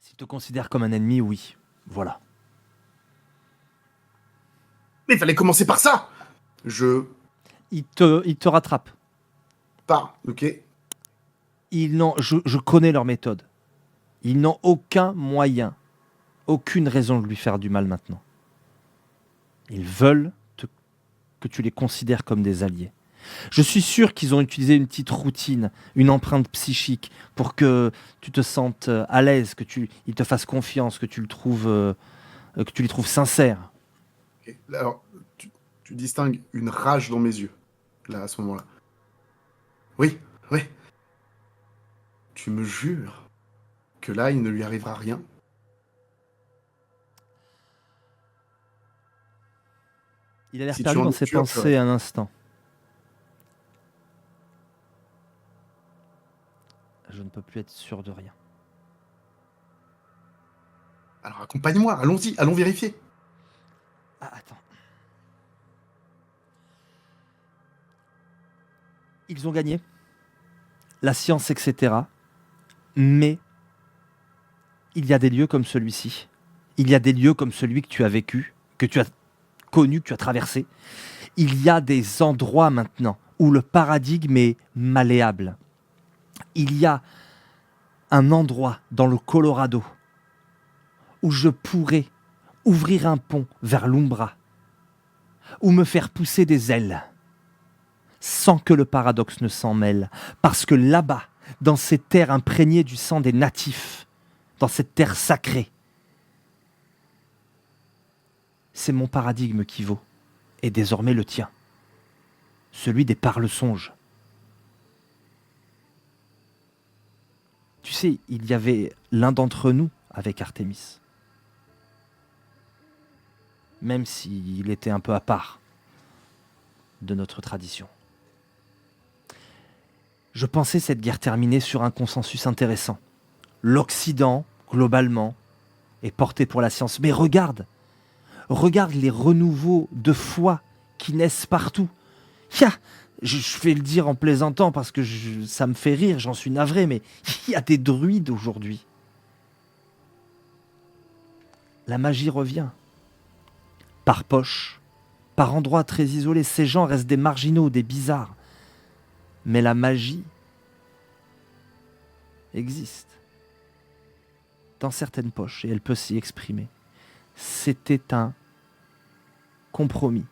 S'il te considère comme un ennemi, oui. Voilà. Mais il fallait commencer par ça. Je Il te rattrape. pars, ok. Je connais leur méthode. Ils n'ont aucun moyen, aucune raison de lui faire du mal maintenant. Ils veulent que tu les considères comme des alliés. Je suis sûr qu'ils ont utilisé une petite routine, une empreinte psychique pour que tu te sentes à l'aise, ils te fassent confiance, que tu les trouves sincères. Ok. Alors, tu distingues une rage dans mes yeux, là, à ce moment-là. Oui, oui. Tu me jures que là, il ne lui arrivera rien. Il a l'air Si tu perdu en dans es ses sûr, pensées un instant. Je ne peux plus être sûr de rien. alors accompagne-moi, allons-y, allons vérifier. Ah, attends. Ils ont gagné. La science, etc. Mais il y a des lieux comme celui-ci. Il y a des lieux comme celui que tu as vécu, que tu as connu, que tu as traversé. Il y a des endroits maintenant où le paradigme est malléable. Il y a un endroit dans le Colorado où je pourrais ouvrir un pont vers l'Umbra, ou me faire pousser des ailes, sans que le paradoxe ne s'en mêle. Parce que là-bas, dans ces terres imprégnées du sang des natifs, dans cette terre sacrée, c'est mon paradigme qui vaut, et désormais le tien, celui des parle-songes. Tu sais, il y avait l'un d'entre nous avec Artémis. Même s'il était un peu à part de notre tradition. Je pensais cette guerre terminée sur un consensus intéressant. L'Occident, globalement, est porté pour la science. Mais regarde les renouveaux de foi qui naissent partout. Je vais le dire en plaisantant parce que ça me fait rire, j'en suis navré, mais il y a des druides aujourd'hui. La magie revient. Par poche, par endroits très isolés, ces gens restent des marginaux, des bizarres. Mais la magie existe dans certaines poches et elle peut s'y exprimer. C'était un compromis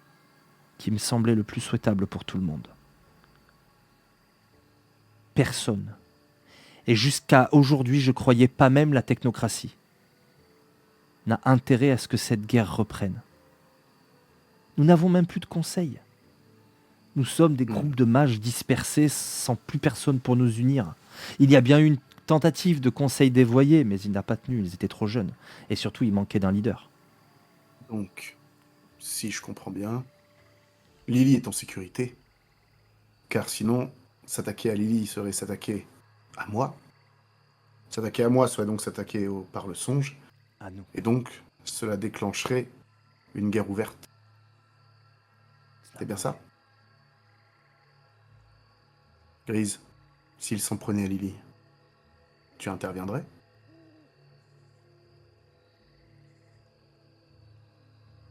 qui me semblait le plus souhaitable pour tout le monde. Personne. Et jusqu'à aujourd'hui, je croyais pas même la technocratie n'a intérêt à ce que cette guerre reprenne. Nous n'avons même plus de conseils. Nous sommes des groupes de mages dispersés sans plus personne pour nous unir. Il y a bien eu une tentative de conseil dévoyé, mais il n'a pas tenu, ils étaient trop jeunes. Et surtout, il manquait d'un leader. Donc, si je comprends bien, Lily est en sécurité. Car sinon, s'attaquer à Lily serait s'attaquer à moi. S'attaquer à moi serait donc s'attaquer par le songe. À nous. Et donc, cela déclencherait une guerre ouverte. C'est bien ça? Grise, s'il s'en prenait à Lily, tu interviendrais?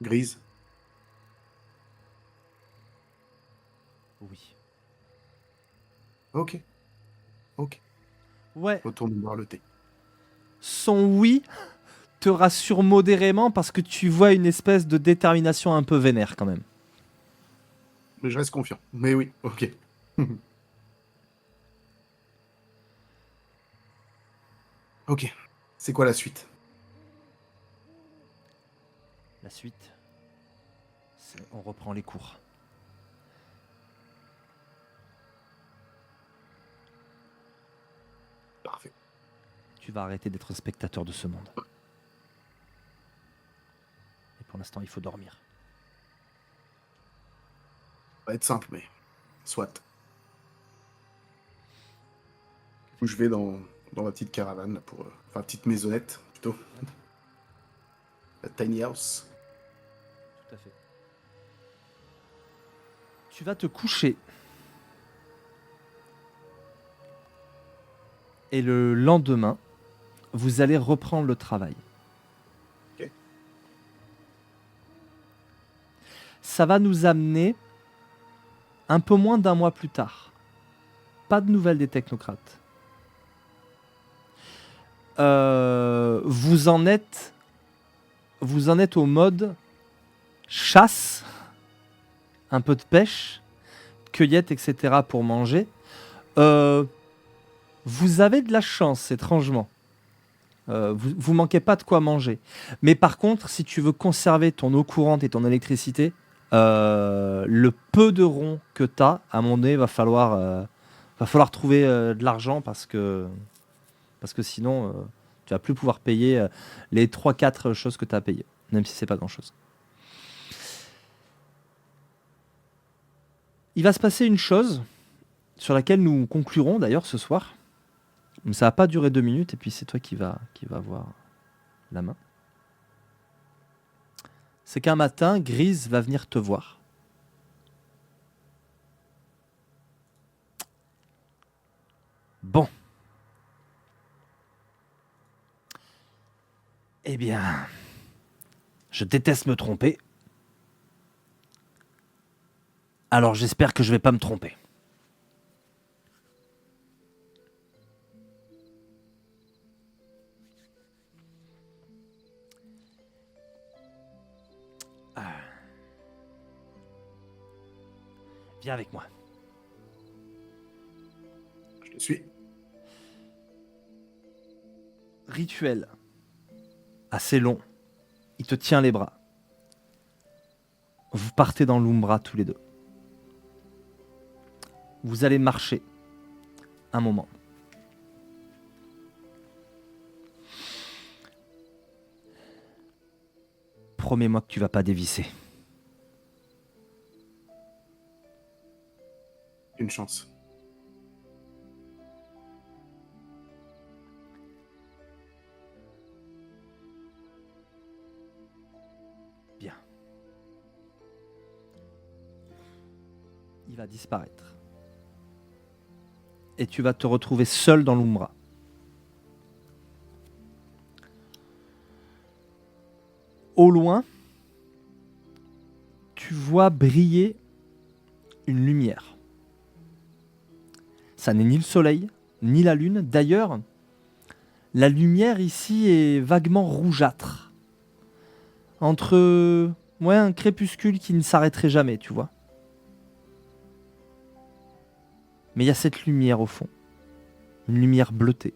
Grise? Oui. Ok. Ok. Ouais. Retourne boire le thé. Son oui te rassure modérément parce que tu vois une espèce de détermination un peu vénère quand même. Mais je reste confiant. Mais oui, ok. Ok. C'est quoi la suite? La suite, on reprend les cours. Parfait. Tu vas arrêter d'être spectateur de ce monde. Et pour l'instant, il faut dormir. Ça va être simple, mais soit. Je vais dans ma petite caravane, enfin, petite maisonnette, plutôt. La tiny house. Tout à fait. Tu vas te coucher. Et le lendemain, vous allez reprendre le travail. Ok. Ça va nous amener un peu moins d'un mois plus tard. Pas de nouvelles des technocrates. Vous en êtes au mode chasse, un peu de pêche, cueillette, etc. pour manger. Vous avez de la chance, étrangement. Vous manquez pas de quoi manger. Mais par contre, si tu veux conserver ton eau courante et ton électricité, le peu de ronds que tu as, à un moment donné, va falloir trouver de l'argent parce que sinon, tu vas plus pouvoir payer les 3-4 choses que tu as à payer, même si c'est pas grand-chose. Il va se passer une chose sur laquelle nous conclurons d'ailleurs ce soir. Mais ça va pas durer 2 minutes et puis c'est toi qui va avoir la main. C'est qu'un matin, Grise va venir te voir. Bon. Eh bien, je déteste me tromper. Alors j'espère que je vais pas me tromper. Viens avec moi. Je te suis. Rituel assez long. Il te tient les bras. Vous partez dans l'Umbra tous les deux. Vous allez marcher un moment. Promets-moi que tu vas pas dévisser. Une chance. Bien. Il va disparaître. Et tu vas te retrouver seul dans l'Umbra. Au loin, tu vois briller une lumière. Ça n'est ni le soleil, ni la lune. D'ailleurs, la lumière ici est vaguement rougeâtre. Entre un crépuscule qui ne s'arrêterait jamais, tu vois. Mais il y a cette lumière au fond. Une lumière bleutée.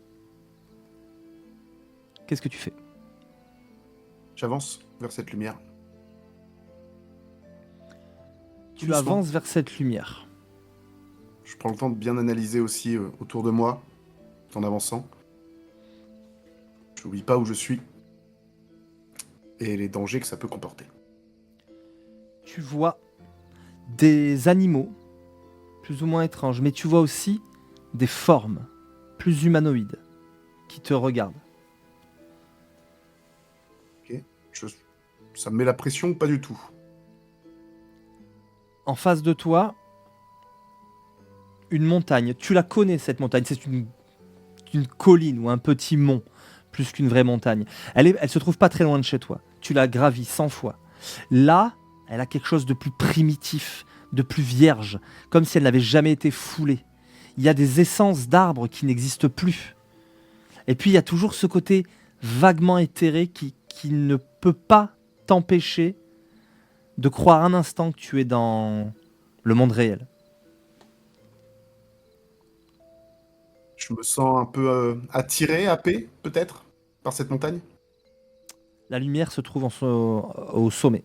Qu'est-ce que tu fais ? J'avance vers cette lumière. Tu Doucement. avances vers cette lumière. Je prends le temps de bien analyser aussi autour de moi, en avançant. Je n'oublie pas où je suis et les dangers que ça peut comporter. Tu vois des animaux plus ou moins étranges, mais tu vois aussi des formes plus humanoïdes qui te regardent. Ok. Ça me met la pression ou pas du tout? En face de toi, une montagne. Tu la connais, cette montagne. C'est une colline ou un petit mont, plus qu'une vraie montagne. Elle se trouve pas très loin de chez toi. Tu la gravis 100 fois. Là, elle a quelque chose de plus primitif, de plus vierge, comme si elle n'avait jamais été foulée. Il y a des essences d'arbres qui n'existent plus. Et puis il y a toujours ce côté vaguement éthéré qui ne peut pas t'empêcher de croire un instant que tu es dans le monde réel. Je me sens un peu attiré, happé, peut-être, par cette montagne. La lumière se trouve au sommet.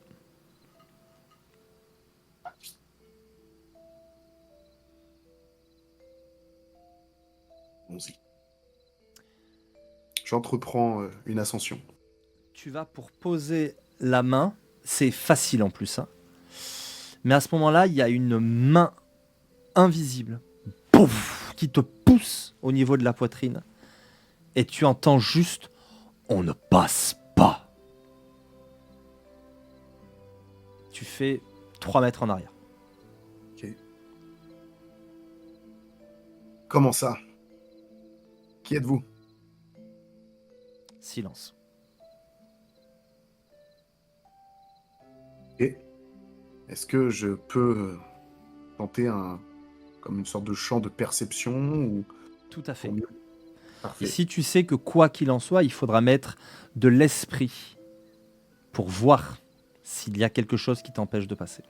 Allons-y. J'entreprends une ascension. Tu vas pour poser la main, c'est facile en plus, hein. Mais à ce moment-là, il y a une main invisible, pouf, qui te pousse au niveau de la poitrine. Et tu entends juste « On ne passe pas ». Tu fais 3 mètres en arrière. Ok. Comment ça? Qui êtes-vous? Silence. Et est-ce que je peux tenter comme une sorte de champ de perception ou Tout à fait. pour mieux? Parfait. Ici, tu sais que quoi qu'il en soit, il faudra mettre de l'esprit pour voir s'il y a quelque chose qui t'empêche de passer.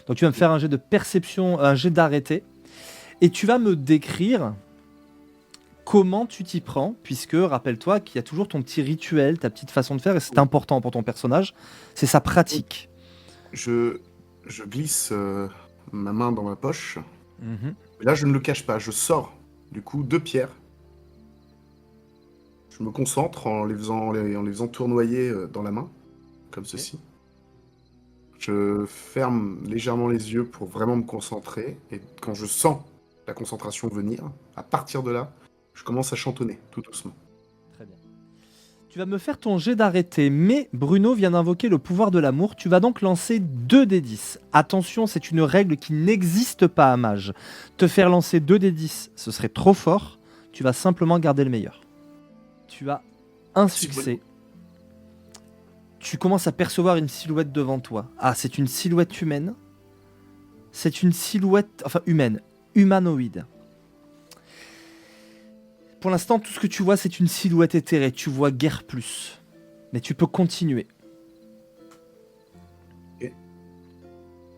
Donc tu vas me faire un jet de perception, un jet d'arrêté, et tu vas me décrire comment tu t'y prends, puisque rappelle-toi qu'il y a toujours ton petit rituel, ta petite façon de faire, et c'est important pour ton personnage, c'est sa pratique. Je glisse ma main dans ma poche. Mhm. Mais là, je ne le cache pas. Je sors, du coup, 2 pierres. Je me concentre en les faisant tournoyer dans la main, comme ceci. Je ferme légèrement les yeux pour vraiment me concentrer. Et quand je sens la concentration venir, à partir de là, je commence à chantonner, tout doucement. Très bien. Tu vas me faire ton jet d'arrêté, mais Bruno vient d'invoquer le pouvoir de l'amour. Tu vas donc lancer 2 des 10. Attention, c'est une règle qui n'existe pas à Mage. Te faire lancer 2 des 10, ce serait trop fort. Tu vas simplement garder le meilleur. Tu as un succès. Tu commences à percevoir une silhouette devant toi. Ah, c'est une silhouette humaine. C'est une silhouette, enfin humaine, humanoïde. Pour l'instant, tout ce que tu vois, c'est une silhouette éthérée. Tu vois guère plus. Mais tu peux continuer.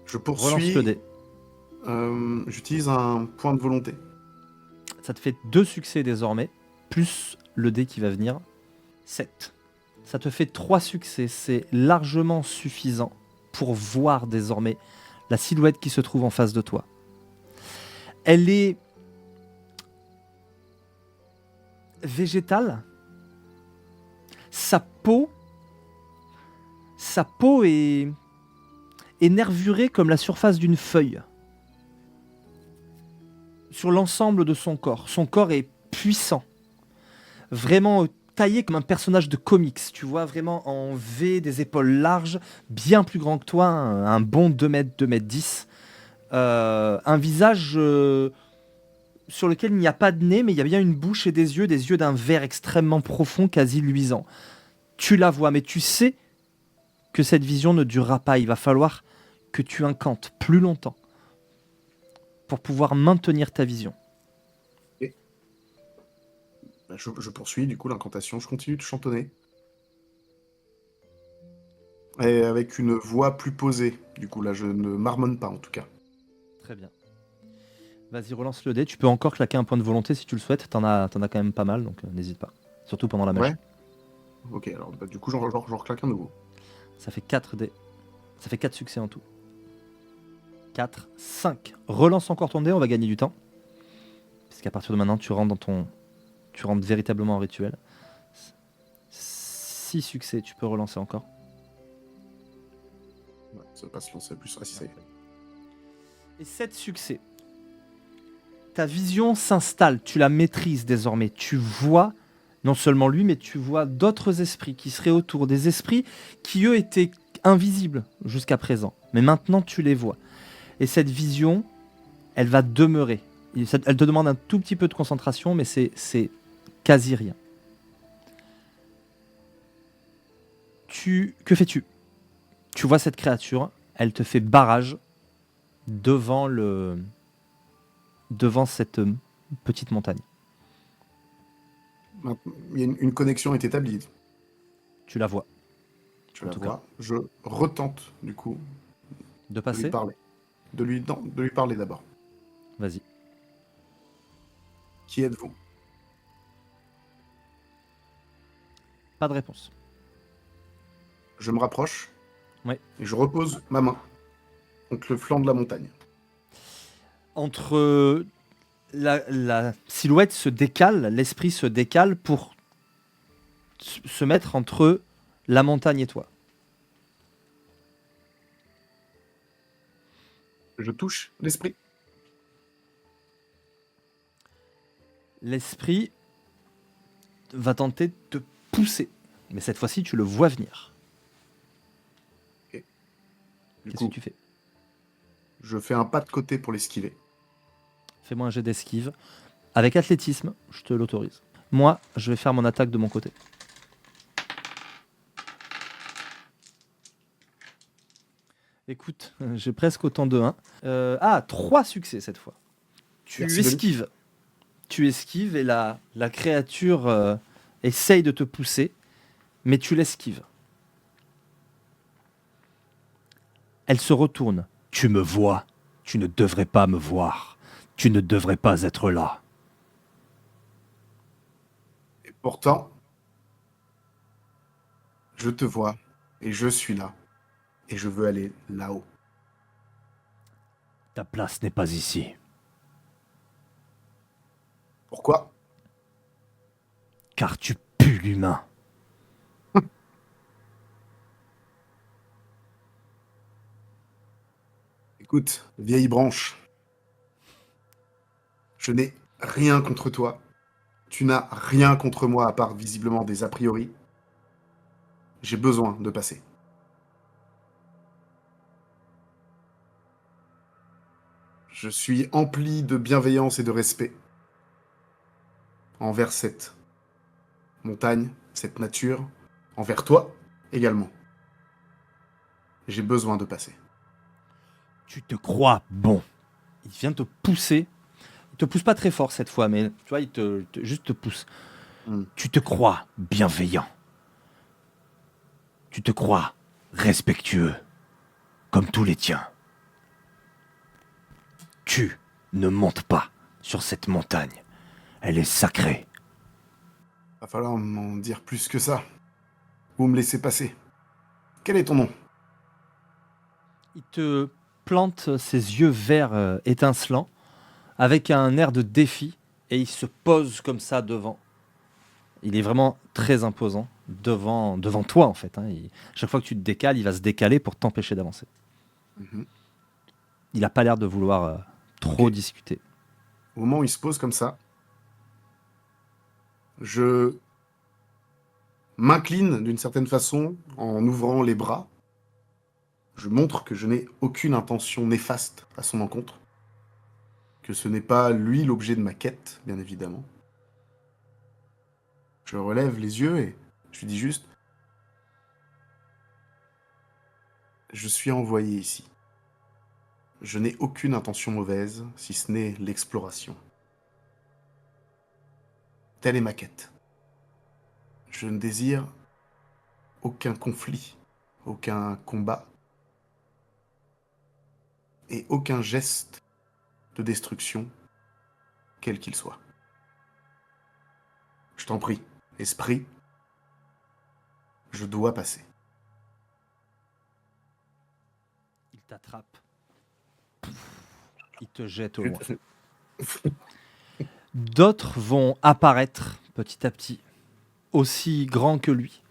Je poursuis. Relance le dé. J'utilise un point de volonté. Ça te fait 2 succès désormais, plus le dé qui va venir. 7. Ça te fait 3 succès. C'est largement suffisant pour voir désormais la silhouette qui se trouve en face de toi. Elle est végétale. Sa peau est nervurée comme la surface d'une feuille. Sur l'ensemble de son corps. Son corps est puissant. Vraiment taillé comme un personnage de comics. Tu vois, vraiment en V, des épaules larges, bien plus grand que toi, un bon 2 mètres, 2 mètres 10. Un visage sur lequel il n'y a pas de nez, mais il y a bien une bouche et des yeux d'un vert extrêmement profond, quasi luisant. Tu la vois, mais tu sais que cette vision ne durera pas. Il va falloir que tu incantes plus longtemps pour pouvoir maintenir ta vision. Je poursuis, du coup, l'incantation. Je continue de chantonner. Et avec une voix plus posée. Du coup, là, je ne marmonne pas, en tout cas. Très bien. Vas-y, relance le dé. Tu peux encore claquer un point de volonté si tu le souhaites. T'en as quand même pas mal, donc n'hésite pas. Surtout pendant la mèche. Ouais. Ok, alors du coup, j'en reclaque un nouveau. Ça fait 4 dés. Ça fait 4 succès en tout. 4, 5. Relance encore ton dé, on va gagner du temps. Puisqu'à partir de maintenant, tu rentres véritablement en rituel. 6 succès, tu peux relancer encore. Ouais, ça va pas se lancer plus. Ah, si, ça y est. Et 7 succès. Ta vision s'installe, tu la maîtrises désormais. Tu vois non seulement lui, mais tu vois d'autres esprits qui seraient autour. Des esprits qui, eux, étaient invisibles jusqu'à présent. Mais maintenant, tu les vois. Et cette vision, elle va demeurer. Elle te demande un tout petit peu de concentration, mais c'est quasi rien. Que fais-tu? Tu vois cette créature, elle te fait barrage devant cette petite montagne. Il y a une connexion est établie. Tu la vois. Tu En la tout vois. Je retente, du coup, De de lui passer? parler. De lui parler d'abord. Vas-y. Qui êtes-vous? Pas de réponse. Je me rapproche. Ouais. Et je repose ma main contre le flanc de la montagne. Entre la silhouette se décale, l'esprit se décale pour se mettre entre la montagne et toi. Je touche l'esprit. L'esprit va tenter de te pousser. Mais cette fois-ci, tu le vois venir. Du Qu'est-ce coup, que tu fais? je fais un pas de côté pour l'esquiver. Fais-moi un jet d'esquive. Avec athlétisme, je te l'autorise. Moi, je vais faire mon attaque de mon côté. Écoute, j'ai presque autant de 1. 3 succès cette fois. Tu Merci, Denis. esquives. Tu esquives et la créature essaye de te pousser, mais tu l'esquives. Elle se retourne. Tu me vois. Tu ne devrais pas me voir. Tu ne devrais pas être là. Et pourtant, je te vois et je suis là. Et je veux aller là-haut. Ta place n'est pas ici. Pourquoi? Car tu pues l'humain. Écoute, vieille branche, je n'ai rien contre toi. Tu n'as rien contre moi à part visiblement des a priori. J'ai besoin de passer. Je suis empli de bienveillance et de respect envers cette montagne, cette nature, envers toi également. J'ai besoin de passer. Tu te crois bon. Il vient te pousser. Il te pousse pas très fort cette fois, mais tu vois, juste te pousse. Hmm. Tu te crois bienveillant. Tu te crois respectueux, comme tous les tiens. Tu ne montes pas sur cette montagne. Elle est sacrée. Va falloir m'en dire plus que ça. Vous me laissez passer. Quel est ton nom? Il te plante ses yeux verts étincelants avec un air de défi et il se pose comme ça devant. Il est vraiment très imposant devant toi en fait. Chaque fois que tu te décales, il va se décaler pour t'empêcher d'avancer. Mhm. Il n'a pas l'air de vouloir trop Ok. discuter. Au moment où il se pose comme ça, je m'incline d'une certaine façon en ouvrant les bras. Je montre que je n'ai aucune intention néfaste à son encontre, que ce n'est pas lui l'objet de ma quête, bien évidemment. Je relève les yeux et je lui dis juste, je suis envoyé ici. Je n'ai aucune intention mauvaise, si ce n'est l'exploration. Telle est ma quête. Je ne désire aucun conflit, aucun combat et aucun geste de destruction, quel qu'il soit. Je t'en prie, esprit, je dois passer. Il t'attrape. Il te jette au Je- loin. D'autres vont apparaître petit à petit, aussi grands que lui,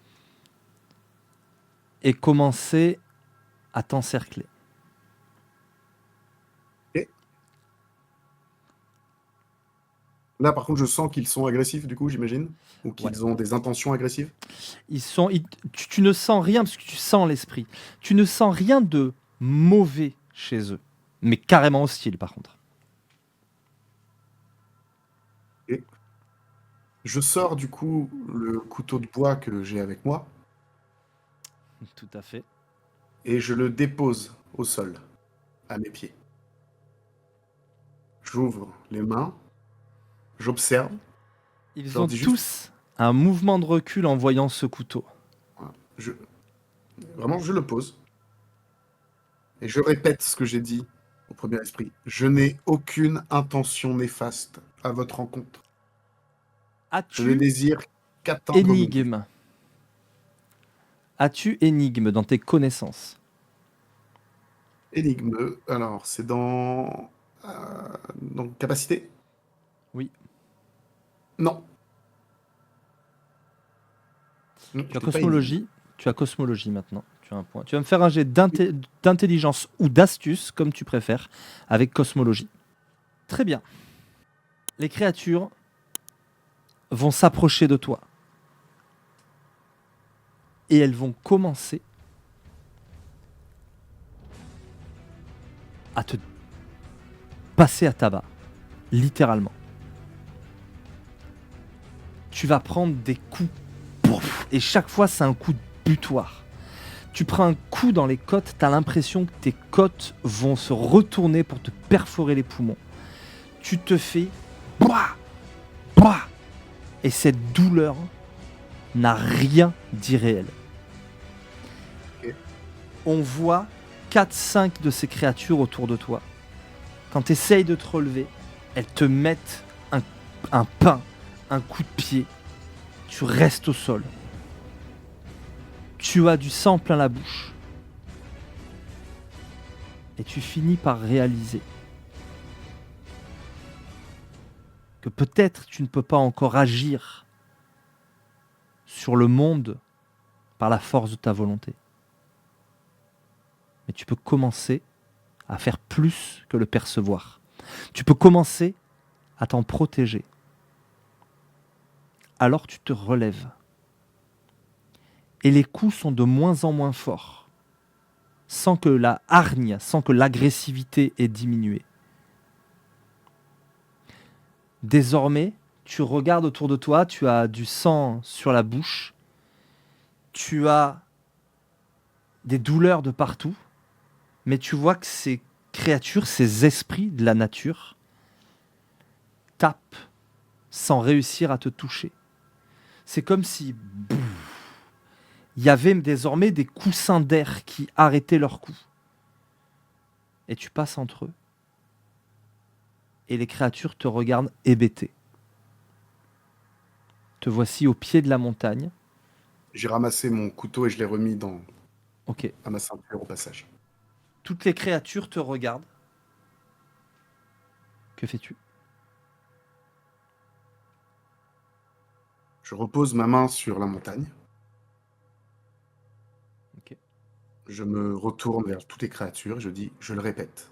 et commencer à t'encercler. Ok. Là, par contre, je sens qu'ils sont agressifs, du coup, j'imagine, ou qu'ils ont des intentions agressives. Tu ne sens rien parce que tu sens l'esprit. Tu ne sens rien de mauvais chez eux, mais carrément hostile par contre. Et je sors, du coup, le couteau de bois que j'ai avec moi Tout à fait. et je le dépose au sol, à mes pieds. J'ouvre les mains, j'observe, je Ils leur ont dis juste, tous un mouvement de recul en voyant ce couteau. voilà, vraiment, je le pose et je répète ce que j'ai dit au premier esprit. Je n'ai aucune intention néfaste à votre rencontre. Je ne As-tu désire qu'atteindre mon but. énigme As-tu énigme dans tes connaissances? Énigme, alors, c'est dans capacité? Oui. Non. Non, Tu je as n'ai pas énigme. cosmologie. Tu as cosmologie maintenant. Tu as un point. Tu vas me faire un jet d'intelligence ou d'astuce, comme tu préfères, avec cosmologie. Très bien. Les créatures vont s'approcher de toi. Et elles vont commencer à te passer à tabac. Littéralement. Tu vas prendre des coups. Pouf, et chaque fois, c'est un coup de butoir. Tu prends un coup dans les côtes, tu as l'impression que tes côtes vont se retourner pour te perforer les poumons. Tu te fais... Pouah, pouah, et cette douleur n'a rien d'irréel. Ok. On voit 4-5 de ces créatures autour de toi. Quand tu essayes de te relever, elles te mettent un pain, un coup de pied. Tu restes au sol. Tu as du sang plein la bouche. Et tu finis par réaliser que peut-être tu ne peux pas encore agir sur le monde par la force de ta volonté. Mais tu peux commencer à faire plus que le percevoir. Tu peux commencer à t'en protéger. Alors tu te relèves. Et les coups sont de moins en moins forts, sans que la hargne, sans que l'agressivité ait diminué. Désormais, tu regardes autour de toi, tu as du sang sur la bouche, tu as des douleurs de partout, mais tu vois que ces créatures, ces esprits de la nature, tapent sans réussir à te toucher. C'est comme si il y avait désormais des coussins d'air qui arrêtaient leurs coups. Et tu passes entre eux. Et les créatures te regardent hébétées. Te voici au pied de la montagne. J'ai ramassé mon couteau et je l'ai remis Ok. à ma ceinture au passage. Toutes les créatures te regardent. Que fais-tu? Je repose ma main sur la montagne. Ok. Je me retourne vers toutes les créatures et je dis, je le répète,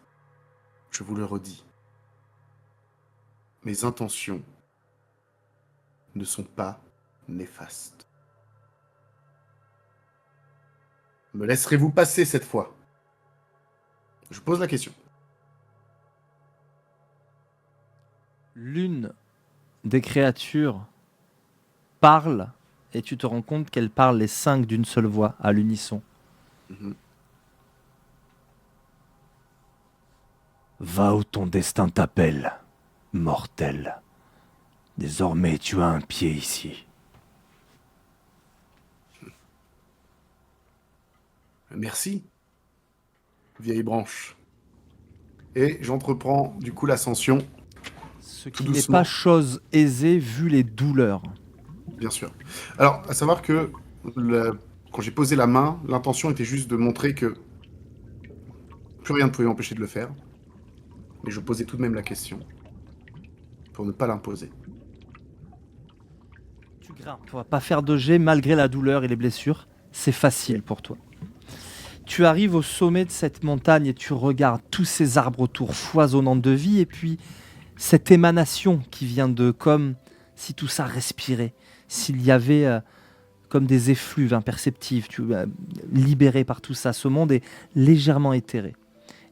je vous le redis. Mes intentions ne sont pas néfastes. Me laisserez-vous passer cette fois? Je pose la question. L'une des créatures parle et tu te rends compte qu'elle parle les 5 d'une seule voix, à l'unisson. Mhm. Va où ton destin t'appelle, mortel. Désormais tu as un pied ici. Merci, vieille branche. Et j'entreprends du coup l'ascension, Ce tout qui n'est doucement, pas chose aisée vu les douleurs. bien sûr. Alors, à savoir que quand j'ai posé la main, l'intention était juste de montrer que plus rien ne pouvait m'empêcher de le faire. Mais je posais tout de même la question, pour ne pas l'imposer. Tu grimpes. Tu vas pas faire de jet malgré la douleur et les blessures. C'est facile pour toi. Tu arrives au sommet de cette montagne et tu regardes tous ces arbres autour foisonnant de vie et puis cette émanation qui vient de comme si tout ça respirait, s'il y avait comme des effluves imperceptibles, libérés par tout ça. Ce monde est légèrement éthéré.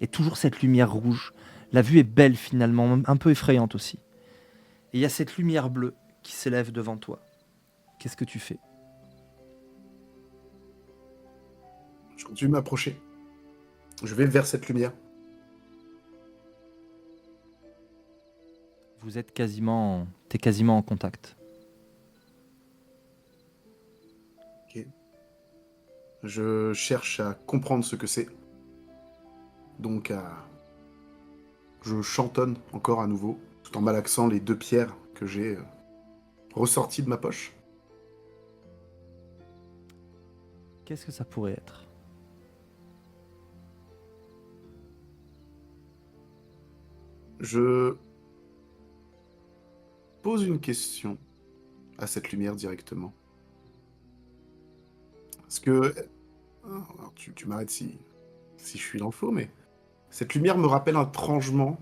Et toujours cette lumière rouge. La vue est belle finalement, un peu effrayante aussi. Et il y a cette lumière bleue qui s'élève devant toi. Qu'est-ce que tu fais? Je continue de m'approcher. Je vais vers cette lumière. Vous êtes quasiment, t'es quasiment en contact. Ok. Je cherche à comprendre ce que c'est. Donc, je chantonne encore à nouveau, tout en malaxant les 2 pierres que j'ai ressorties de ma poche. Qu'est-ce que ça pourrait être? Je pose une question à cette lumière directement. Parce que... alors, tu m'arrêtes si je suis dans le faux, mais... Cette lumière me rappelle étrangement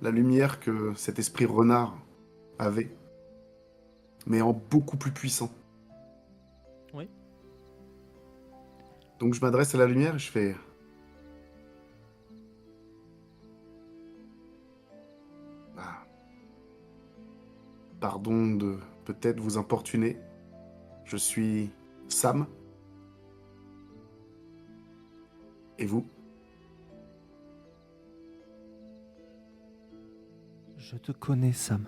la lumière que cet esprit renard avait, mais en beaucoup plus puissant. Oui. Donc je m'adresse à la lumière et je fais... Bah, pardon de peut-être vous importuner. Je suis Sam. Et vous? Je te connais, Sam.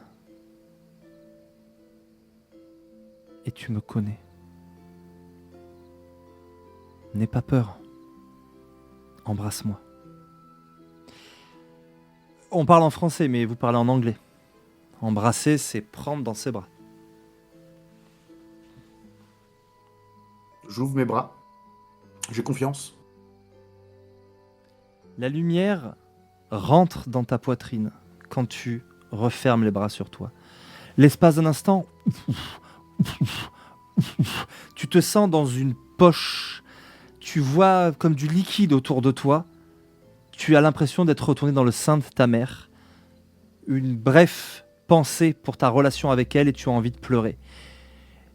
Et tu me connais. N'aie pas peur. Embrasse-moi. On parle en français, mais vous parlez en anglais. Embrasser, c'est prendre dans ses bras. J'ouvre mes bras. J'ai confiance. La lumière rentre dans ta poitrine quand tu refermes les bras sur toi. L'espace d'un instant, tu te sens dans une poche. Tu vois comme du liquide autour de toi. Tu as l'impression d'être retourné dans le sein de ta mère. Une brève pensée pour ta relation avec elle et tu as envie de pleurer.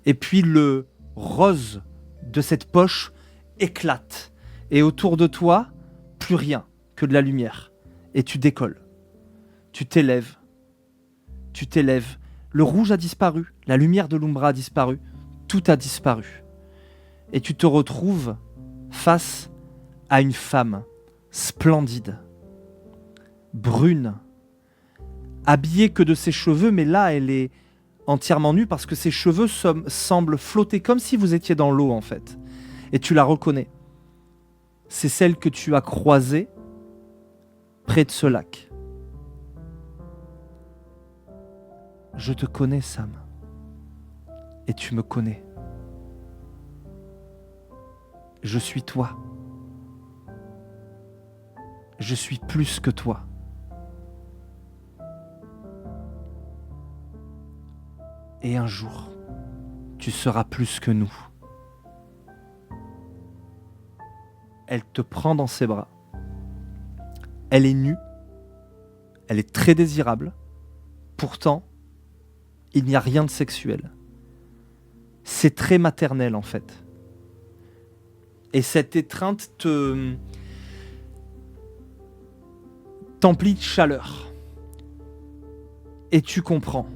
Et puis le rose de cette poche éclate. Et autour de toi, plus rien que de la lumière. Et tu décolles. Tu t'élèves. Tu t'élèves. Le rouge a disparu. La lumière de l'Umbra a disparu. Tout a disparu. Et tu te retrouves face à une femme splendide, brune, habillée que de ses cheveux, mais là, elle est entièrement nue parce que ses cheveux semblent flotter comme si vous étiez dans l'eau, en fait. Et tu la reconnais. C'est celle que tu as croisée près de ce lac. Je te connais, Sam. Et tu me connais. Je suis toi. Je suis plus que toi. Et un jour, tu seras plus que nous. Elle te prend dans ses bras. Elle est nue. Elle est très désirable. Pourtant, il n'y a rien de sexuel. C'est très maternel en fait. Et cette étreinte t'emplit de chaleur. Et tu comprends.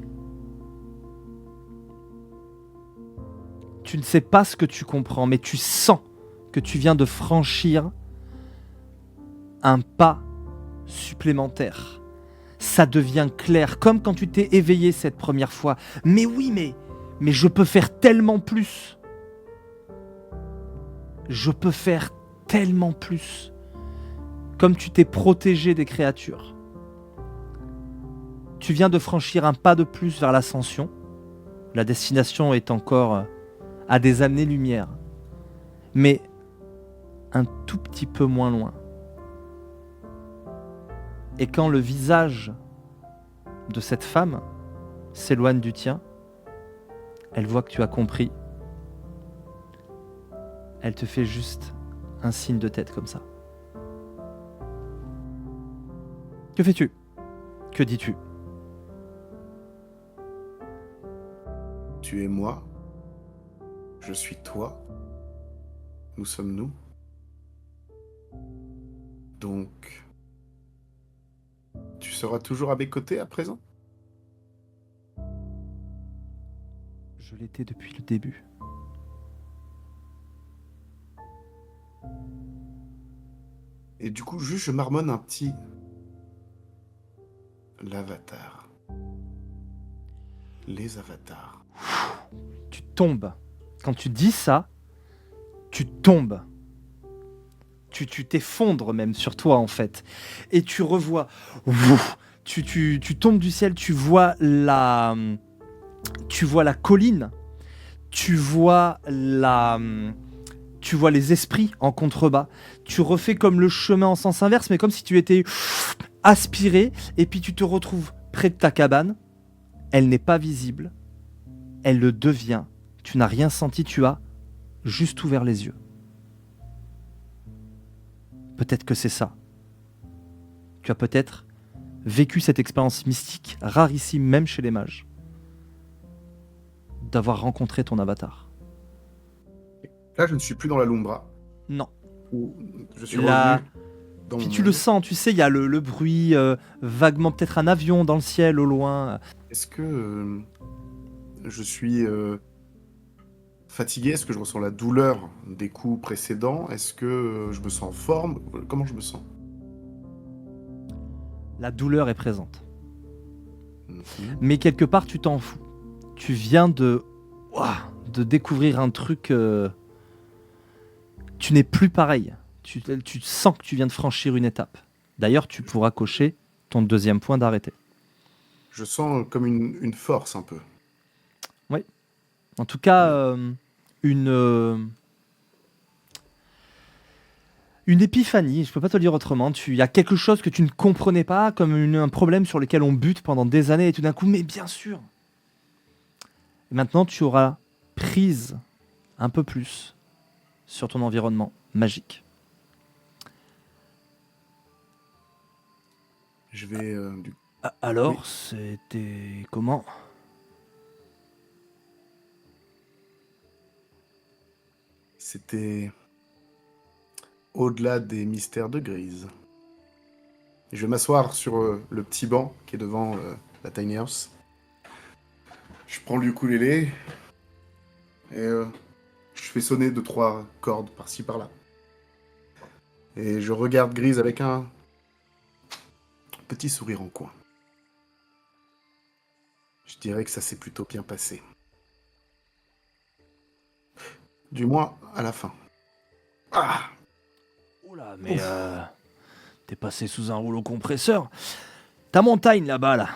Tu ne sais pas ce que tu comprends, mais tu sens que tu viens de franchir un pas supplémentaire. Ça devient clair, comme quand tu t'es éveillé cette première fois. Mais oui, mais je peux faire tellement plus. Je peux faire tellement plus. Comme tu t'es protégé des créatures. Tu viens de franchir un pas de plus vers l'ascension. La destination est encore à des années-lumière. Mais un tout petit peu moins loin. Et quand le visage de cette femme s'éloigne du tien, elle voit que tu as compris. Elle te fait juste un signe de tête comme ça. Que fais-tu? Que dis-tu? Tu es moi. Je suis toi. Nous sommes nous. Donc, tu seras toujours à mes côtés à présent? Je l'étais depuis le début. Et du coup, juste je marmonne un petit... L'avatar. Les avatars. Tu tombes. Quand tu dis ça, tu tombes. Tu t'effondres même sur toi en fait. Et tu revois. Tu tombes du ciel, tu vois la colline. Tu vois les esprits en contrebas. Tu refais comme le chemin en sens inverse, mais comme si tu étais aspiré. Et puis tu te retrouves près de ta cabane. Elle n'est pas visible. Elle le devient. Tu n'as rien senti, tu as juste ouvert les yeux. Peut-être que c'est ça. Tu as peut-être vécu cette expérience mystique, rarissime même chez les mages, d'avoir rencontré ton avatar. Là, je ne suis plus dans la Lumbra. Non. Ou je suis Là, revenu dans puis mon tu le monde. sens, tu sais, il y a le bruit, vaguement peut-être un avion dans le ciel au loin. Est-ce que je suis fatigué? Est-ce que je ressens la douleur des coups précédents? Est-ce que je me sens en forme? Comment je me sens? La douleur est présente. Mhm. Mais quelque part, tu t'en fous. Tu viens ouah, de découvrir un truc. Tu n'es plus pareil. Tu sens que tu viens de franchir une étape. D'ailleurs, tu pourras cocher ton deuxième point d'arrêté. Je sens comme une force un peu. Oui. En tout cas, Bien. une épiphanie, je peux pas te le dire autrement. Il y a quelque chose que tu ne comprenais pas, comme un problème sur lequel on bute pendant des années, et tout d'un coup, mais bien sûr. Et maintenant, tu auras prise un peu plus sur ton environnement magique. Je vais du Alors, Oui. c'était comment? C'était au-delà des mystères de Grise. Je vais m'asseoir sur le petit banc qui est devant la tiny house. Je prends le ukulélé et je fais sonner 2-3 cordes par-ci par-là. Et je regarde Grise avec un petit sourire en coin. Je dirais que ça s'est plutôt bien passé. Du moins à la fin. Ah! Oula, mais Ouf. t'es passé sous un rouleau compresseur. Ta montagne là-bas, là.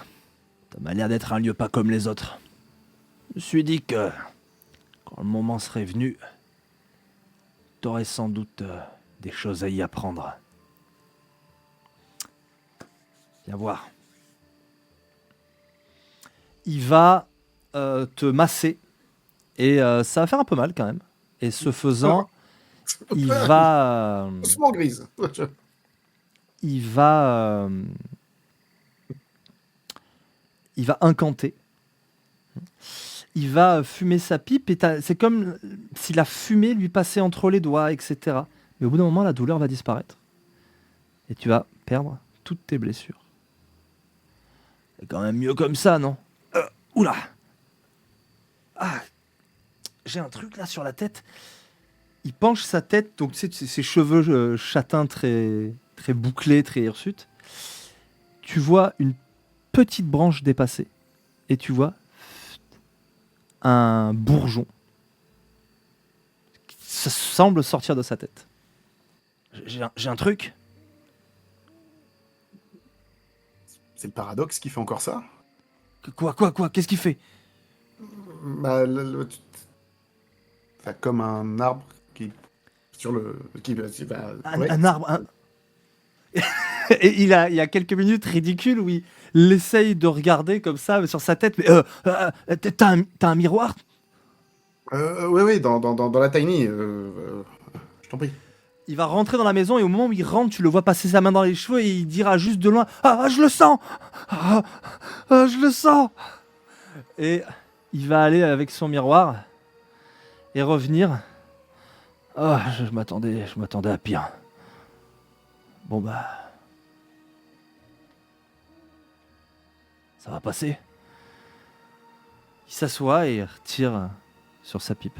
Ça m'a l'air d'être un lieu pas comme les autres. Je me suis dit que quand le moment serait venu, t'aurais sans doute des choses à y apprendre. Viens voir. Il va te masser et ça va faire un peu mal quand même. Et ce faisant, il va, Doucement, Grise. il va, il va incanter. Il va fumer sa pipe et c'est comme si la fumée lui passait entre les doigts, etc. Mais au bout d'un moment, la douleur va disparaître et tu vas perdre toutes tes blessures. C'est quand même mieux comme ça, non? Oula! Ah, j'ai un truc là sur la tête. Il penche sa tête, donc tu sais, ses cheveux châtains très, très bouclés, très hirsutes. Tu vois une petite branche dépassée et tu vois un bourgeon qui semble sortir de sa tête. J'ai un truc. C'est le paradoxe qui fait encore ça? Quoi? Qu'est-ce qu'il fait? Bah, t'as comme un arbre qui sur le ouais. Un arbre. Et il y a quelques minutes ridicules où il essaye de regarder comme ça sur sa tête. Mais t'as un miroir? Oui, dans la tiny. Je t'en prie. Il va rentrer dans la maison et au moment où il rentre, tu le vois passer sa main dans les cheveux et il dira juste de loin: Ah, je le sens! Ah, je le sens! Et il va aller avec son miroir et revenir. Ah, je m'attendais à pire. Bon bah, ça va passer. Il s'assoit et retire sur sa pipe.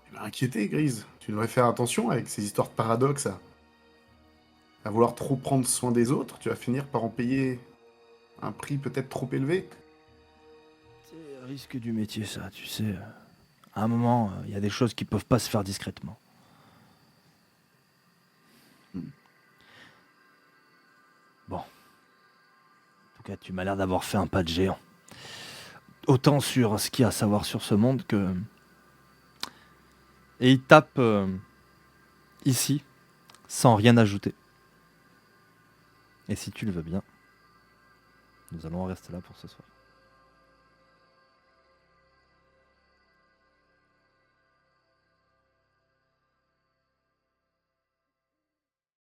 Tu m'as inquiété, Grise. Tu devrais faire attention avec ces histoires de paradoxes. À vouloir trop prendre soin des autres, tu vas finir par en payer un prix peut-être trop élevé. C'est le risque du métier, ça, tu sais. À un moment, il y a des choses qui peuvent pas se faire discrètement. Hmm. Bon. En tout cas, tu m'as l'air d'avoir fait un pas de géant. Autant sur ce qu'il y a à savoir sur ce monde que... Et il tape ici, sans rien ajouter. Et si tu le veux bien, nous allons en rester là pour ce soir.